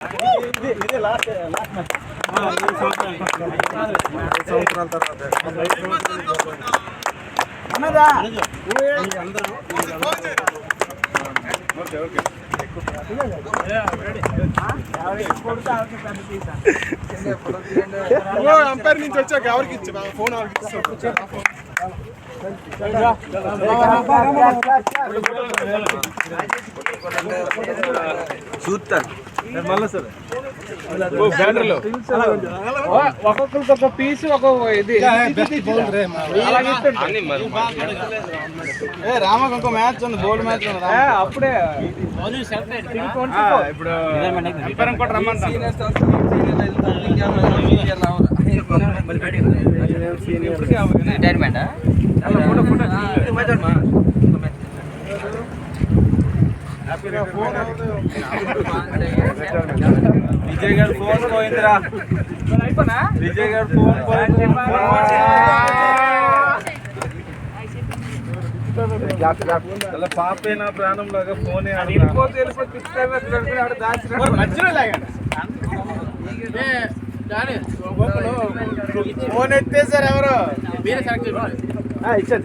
సంవత్సరాల తర్వాత అంపైర్ నుంచి వచ్చాక ఎవరికి ఇచ్చా ఫోన్ చూస్తాను మళ్ళీ సార్ ఒక్కొక్కరికి ఒక పీస్ ఒక ఇది రామకు ఇంకో మ్యాచ్ ఉంది బోల్డ్ మ్యాచ్ ఉంది అప్పుడే ఇప్పుడు ఇంకోటి రమ్మంటాను రిటైర్మెంట్ విజయ్ గారు ఫోన్ పోయిందిరా విజయ్ గారు ఫోన్ పోయింది పాపే నా ప్రాణం లాగా ఫోనే ఫోన్ ఎత్తేసారు ఎవరు ఇచ్చా